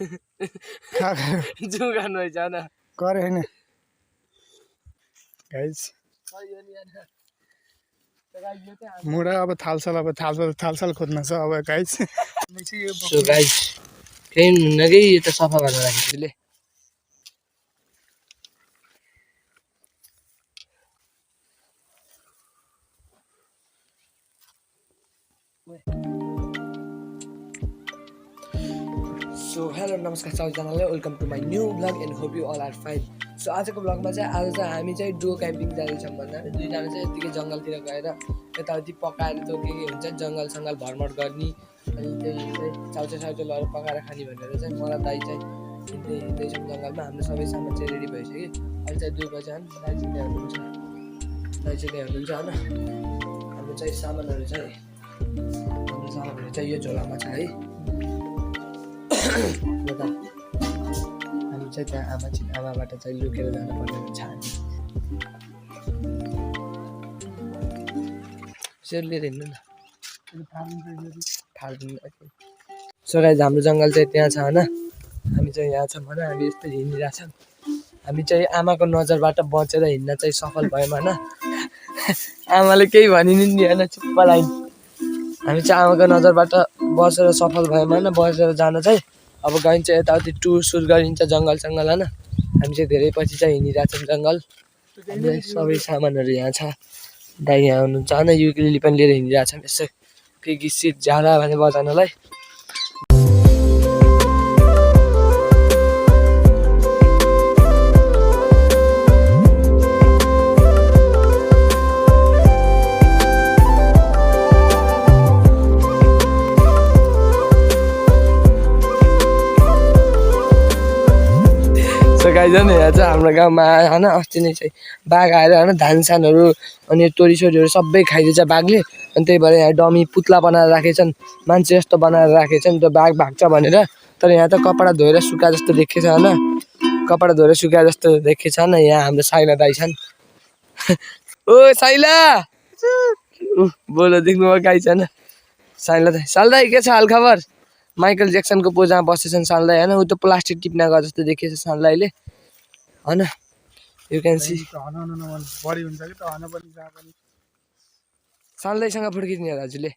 जु गर्नु हैन करे हैन गाइस मुडा अब थालसाल खोज्न छ अब गाइस सो गाइस केही हुन्न कि यो त सफा गरेर राखेकोले सो हेलो नमस्कार सबैजनालाई welcome to my new blog and hope you all are fine so आजको ब्लगमा चाहिँ आज चाहिँ हामी चाहिँ डुओ क्याम्पिङ जाँदैछौँ भन्दा दुईजना चाहिँ यतिकै जङ्गलतिर गएर यताउति पकाएर त्यो के हुन्छ जङ्गल भरमर गर्ने अनि त्यही चाहिँ चाउचाउहरू पकाएर खाने भनेर चाहिँ मलाई दाइ चाहिँ हिँड्दैछौँ जङ्गलमा हाम्रो सबै सामान चाहिँ रेडी भइसक्यो अहिले चाहिँ 2 बजे दाइजिङ हुनुहुन्छ होइन हाम्रो चाहिँ सामानहरू चाहिँ यो झोलामा छ है हामी चाहिँ त्यहाँ आमाबाट चाहिँ लुकेर जानुपर्ने हुन्छ हामी सेयर लिएर हिँड्नु न सो गाइस हाम्रो जङ्गल चाहिँ त्यहाँ छ होइन हामी चाहिँ यहाँ छौँ होइन हामी यस्तो हिँडिरहेछौँ हामी चाहिँ आमाको नजरबाट बचेर हिँड्न चाहिँ सफल भयौँ होइन आमाले केही भनिदिनु नि होइन चुप्प लाइन हामी चाहिँ आमाको नजरबाट बसेर सफल भयौँ होइन बसेर जान चाहिँ अब गइन्छ यताउति टुर सुर गरिन्छ जङ्गल होइन हामी चाहिँ धेरै पछि चाहिँ हिँडिरहेछौँ जङ्गल सबै सामानहरू यहाँ छ दाइ यहाँ हुनुहुन्छ होइन युकेली पनि लिएर हिँडिरहेछौँ यसो केही गीत सिट झाला भने बजाउनलाई गाइज होइन यहाँ चाहिँ हाम्रो गाउँमा होइन अस्ति नै चाहिँ बाघ आएर होइन धानसानहरू अनि तोरीसोरीहरू सबै खाइदिएछ बाघले अनि त्यही भएर यहाँ डमी पुत्ला बनाएर राखेछन् मान्छे जस्तो बनाएर राखेछन् त्यो बाघ भाग्छ भनेर तर यहाँ त कपडा धोएर सुका जस्तो देखेछ होइन कपडा धोएर सुका जस्तो देखेछ होइन यहाँ हाम्रो साइला दाइ छन् ओ साइला बोलो देख्नुभयो गाइज होइन साइला दाइ के छ हालखबर माइकल ज्याक्सनको पोजमा बसेछन् सालदाई होइन ऊ त प्लास्टिक टिप्न गए जस्तो देखिएछ सालदाईले होइन यु क्यान सी सालदाईसँग फोटो खिच्ने हजुरले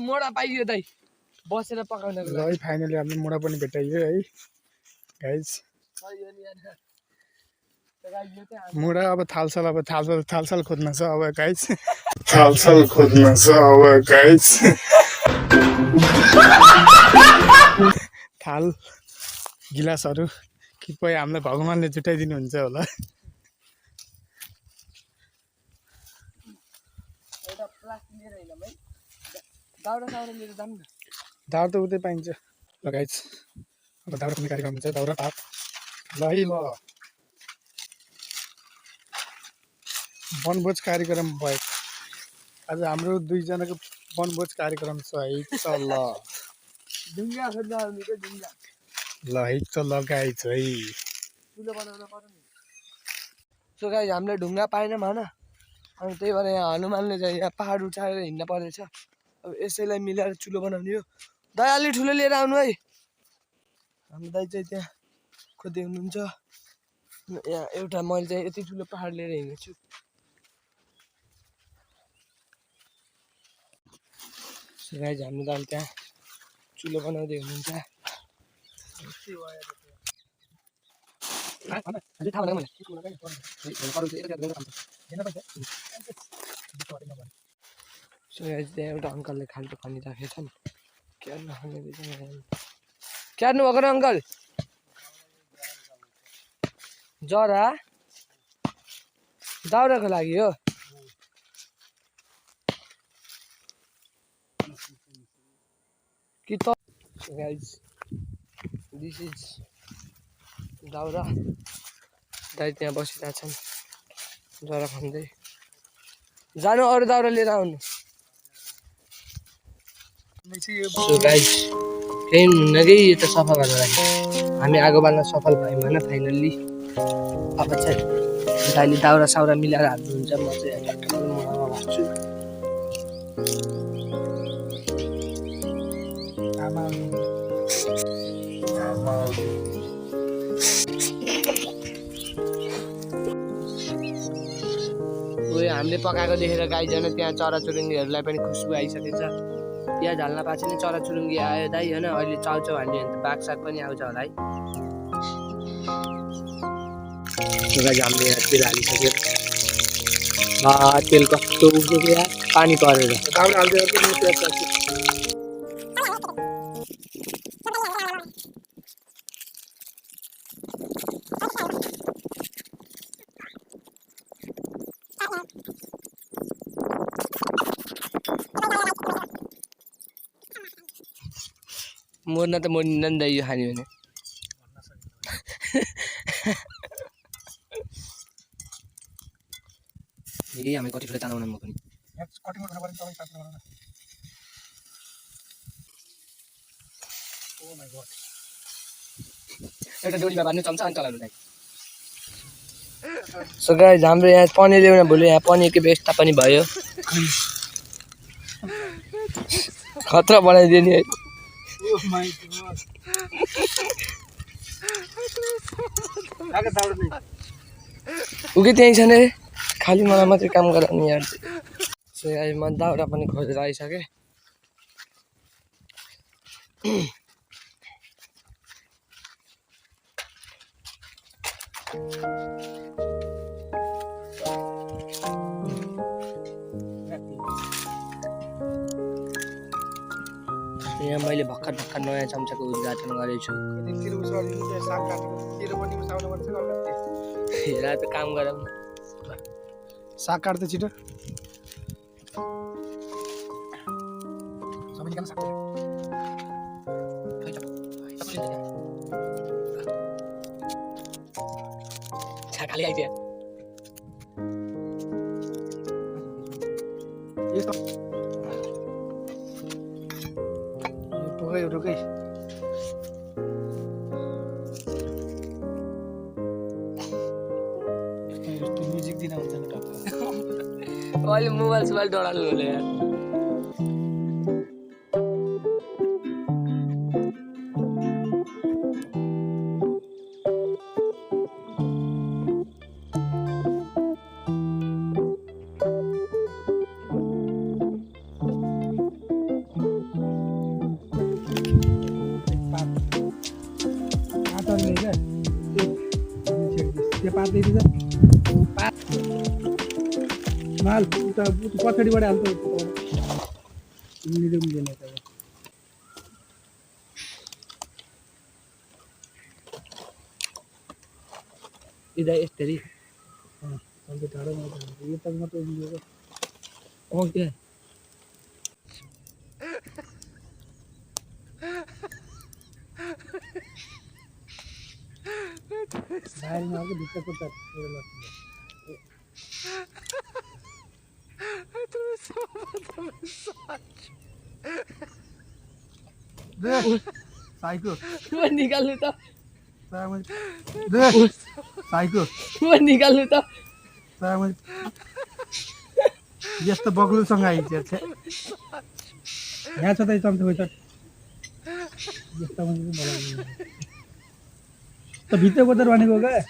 मोडा पाइयो दाइ बसेर पकाउन ल है फाइनली हामीले मोडा पनि भेटाइयो है गाइस मुडा अब थालसाल खोज्न छ अब गाइस थाल गिलासहरू कृपया हामीलाई भगवानले जुटाइदिनुहुन्छ होला दाउरा त उतै पाइन्छ ल गाइस अब दाउरा पनि कार्यक्रम हुन्छ दाउरा भात ल है ल वनभोज कार्यक्रम भयो आज हाम्रो दुईजनाको वनभोज कार्यक्रम छ है त ल ल है त ल गाइस है सो गाइस हामीले ढुङ्गा पाएनौँ होइन अनि त्यही भएर यहाँ हनुमानले चाहिँ यहाँ पाहाड उठाएर हिँड्न परेछ अब यसैलाई मिलाएर चुलो बनाउने हो दाइ अलि ठुलो लिएर आउनु है हाम्रो दाइ चाहिँ त्यहाँ खोज्दै हुनुहुन्छ यहाँ एउटा मैले चाहिँ यति ठुलो पाहाड लिएर हिँडेको छु सो गाइस हाम्रो दाइ त्यहाँ चुलो बनाउँदै हुनुहुन्छ सो गाइस त्यहाँ एउटा अङ्कलले खाल्टो खनिराखेछन् क्यार्नु खाने क्यार्नु भएको र अङ्कल जरा दाउराको लागि हो कि त गाइस दिस इज दाउरा दाइ त्यहाँ बसिरहेछन् जरा खाँदै जानु अरू दाउरा लिएर आउनु सो गाइस केही हुन्न कि यो त सफा गरेर राख्यो हामी आगो बाल्न सफल भयौँ होइन फाइनल्ली अब चाहिँ दाइले दाउरा साउरा मिलाएर हाल्नुहुन्छ म चाहिँ मुहामा भाग्छु उयो हामीले पकाएको देखेर गाईजन त्यहाँ चराचुरुङ्गीहरूलाई पनि खुसबु आइसकेछ प्याज हाल्न पाएको छैन चराचुरुङ्गी आयो दाइ होइन अहिले चाउचाउ हाल्यो भने त बाघ साग पनि आउँछ होला है गाई हामीले यहाँ तेल हालिसक्यो तेल कस्तो उठ्यो यहाँ पानी परेर दाउरा हाल्दै मर्न त मर्निन्न नि त यो खाने भने ए हामी कति ठुलो तानाउन म पनि एउटा डोरीमा बाँध्नु चम्चा अनि चलाउनु दाइ सो गाइस हाम्रो यहाँ पनिर ल्याउन भोलि यहाँ पनिरको व्यवस्था पनि भयो खतरा बनाइदियो नि है उके त्यहीँ छ नि खालि मलाई मात्रै काम गराउने यार सो यहाँ म दाउरा पनि खोजेर आइसकेँ यहाँ मैले भर्खर नयाँ चम्चाको उद्घाटन गरेको छु हेर त काम गरौँ साग काट्दै छिटो खाली आइदियो रुकै म्युजिक दिन हुन्छ अहिले मोबाइल सोबाइल डराल्नु होला यार माल पछाडिबाट हाल्छ यस्तरी टाढो यो त मात्रै ओके बाहिरमा आएको भित्रको त साइको निकाल्नु त साइको निकाल्नु त यस्तो बग्लुसँग आइन्छ यहाँ छ त चम्चा त भित्र कोतर भनेको क्या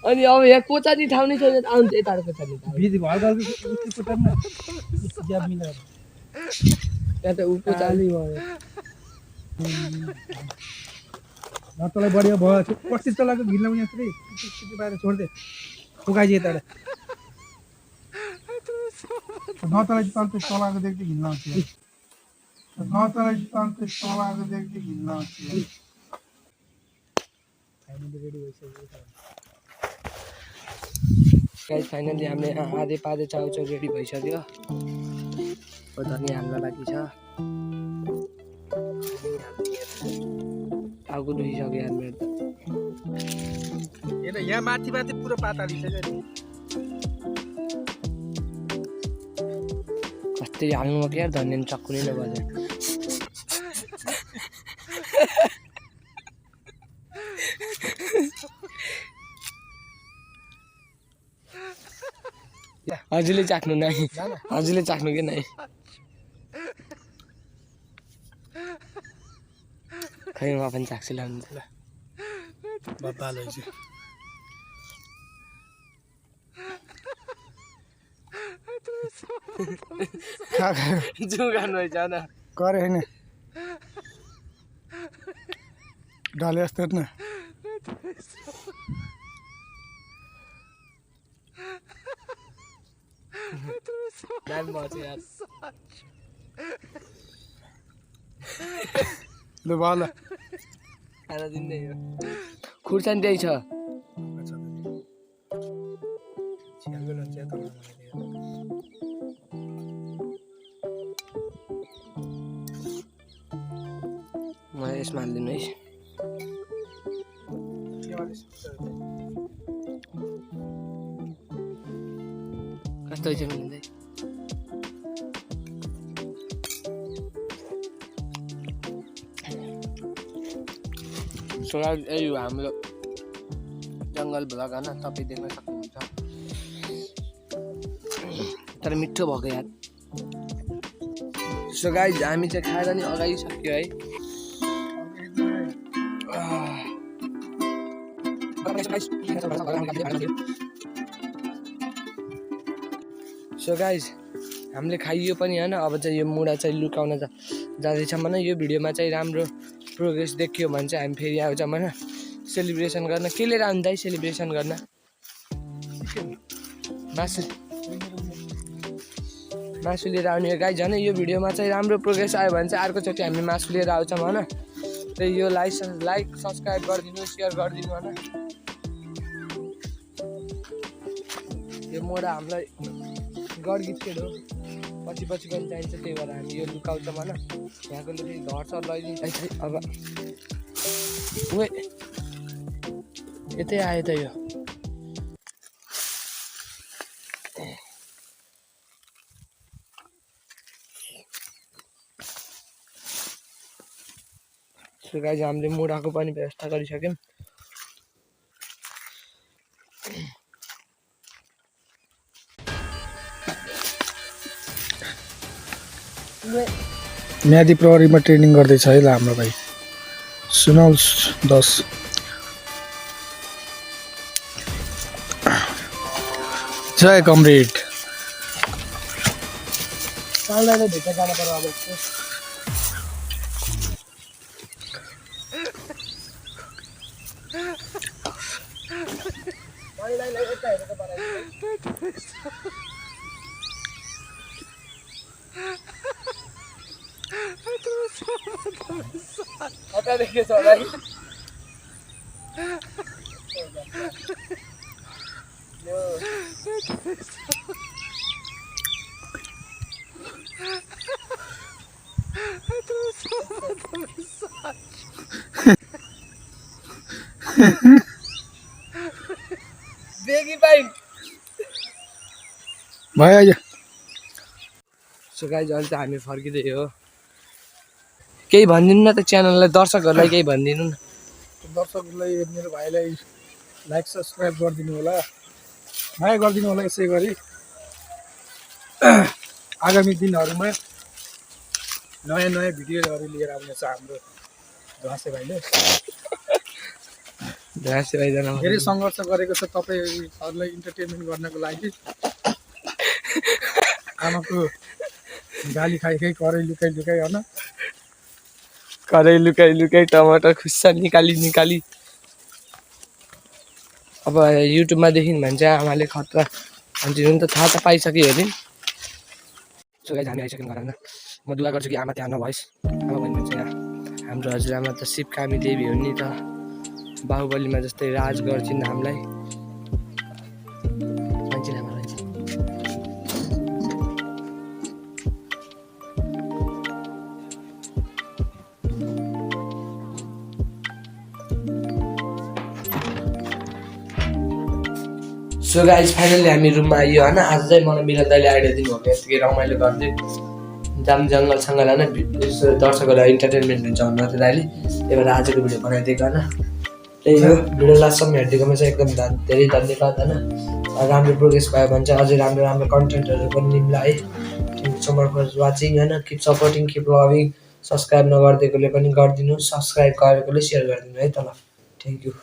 अनि अब यहाँ कोचारी ठाउँ नै छैन आउँछ यताको कोचारी हल्का मिलाएर यहाँ त ऊ कोचारी भयो तँलाई बढिया भयो 25 तलाको घिर्ला यहाँ बाहिर छोडिदिए फुकाइदिए तर नतलाई तल त्यस्तो लगाएको देख्दै घिन लाग्थ्यो नतलाई तल त्यस्तो लगाएको देख्दै घिन लाग्थ्यो गाइस फाइनली हामीले आधे पाधे चाउचाउ रेडी भइसक्यो धनी हाल्न लागि छ टाउको दुखिसक्यो यार मेरो त हेर यहाँ माथि माथि पुरो पात हालिसक्यो नि कस्तै हाल्नु क्या धनिया चक्कु नै नबज्यो हजुरले चाख्नु नै हजुरले चाख्नु कि नै खै म पनि चाख्छु ल बब्बाल हुन्छ जो गर्नु है जान करे हैन डाले जस्तो न दाम बच्यो यार ल बाल खाना दिँदै हो खुर्सानी त्यही छ मलाई यसमा हालिदिनु है कस्तो छ मिल्दै सुना यही हो हाम्रो जङ्गल भ्लग होइन तपाईँ देख्न सक्नुहुन्छ तर मिठो भएको यार सो गाइस हामी चाहिँ खाएर नि अगाइसक्यो है सो गाइस हामीले खाइयो पनि होइन अब चाहिँ यो मुढा चाहिँ लुकाउन जाँदैछौँ होइन यो भिडियोमा चाहिँ राम्रो प्रोग्रेस देखियो भने चाहिँ हामी फेरि आउँछौँ होइन सेलिब्रेसन गर्न के लिएर आउनु दाइ सेलिब्रेसन गर्न मासु लिएर आउने गाइस होइन यो भिडियोमा चाहिँ राम्रो प्रोग्रेस आयो भने चाहिँ अर्कोचोटि हामी मासु लिएर आउँछौँ होइन त्यही यो लाइक सब्सक्राइब गरिदिनु सेयर गरिदिनु होइन यो मोडा हामीलाई गडगिचकेट हो पछि पनि चाहिन्छ त्यही भएर हामी यो लुकाउँछौँ होइन यहाँको फेरि घर सर लैदिन्छ अब उयो यतै आयो त यो सो गाइस हामीले मुढाको पनि व्यवस्था गरिसक्यौँ म्यादी प्रहरीमा ट्रेनिङ गर्दैछ है ल हाम्रो भाइ सुनौल 10 जय कमरेड साललाई भेट्न जानु पर्यो अब कता देखेछ होला नि बेगी पाइन भाइ आइज सो गाइस अहिले त हामी फर्किँदै हो केही भनिदिनु न त च्यानललाई दर्शकहरूलाई केही भनिदिनु न दर्शकहरूलाई मेरो भाइलाई लाइक सब्सक्राइब गरिदिनु होला माया गरिदिनु होला यसै गरी आगामी दिनहरूमा नयाँ नयाँ भिडियोहरू लिएर आउनेछ हाम्रो ध्वासे भाइले धेरै सङ्घर्ष गरेको छ तपाईँहरूलाई इन्टरटेनमेन्ट गर्नको लागि आमाको गाली खाइ कराई लुकाइ होइन कराई लुकाइ टमाटर खुस्सा निकाली अब युट्युबमा देखिन् भने चाहिँ आमाले खतरा भन्छ नि त थाहा त पाइसक्यो अरे सो गाइज हामी आइसक्यौँ घर होइन म दुआ गर्छु कि आमा त्यहाँ नभइस् आमा भन्नु चाहिँ हाम्रो हजुरआमा त शिवकामी देवी हो नि त बाहुबलीमा जस्तै राज गर्छिन् हामीलाई भन्छन् आमा भन्छन् सो गाइज फाइनली हामी रुममा आइयो होइन आज चाहिँ मलाई मिलन दाइले आइडिया दिनुभएको यतिकै रमाइलो गरिदियो जाम जङ्गल सङ्गल होइन यसो दर्शकहरूलाई इन्टरटेनमेन्ट हुन्छ भन्नु दाइले त्यही भएर आजको भिडियो बनाइदिएको होइन त्यही हो भिडियो लास्टसम्म हेरिदिएकोमा चाहिँ एकदम धेरै धन्यवाद होइन राम्रो प्रोग्रेस भयो भने चाहिँ अझै राम्रो राम्रो कन्टेन्टहरू पनि निम्ला है thank so much for watching होइन keep supporting keep loving subscribe नगरिदिएकोले पनि गरिदिनु सब्सक्राइब गरेकोले सेयर गरिदिनु है त ल थ्याङ्क यू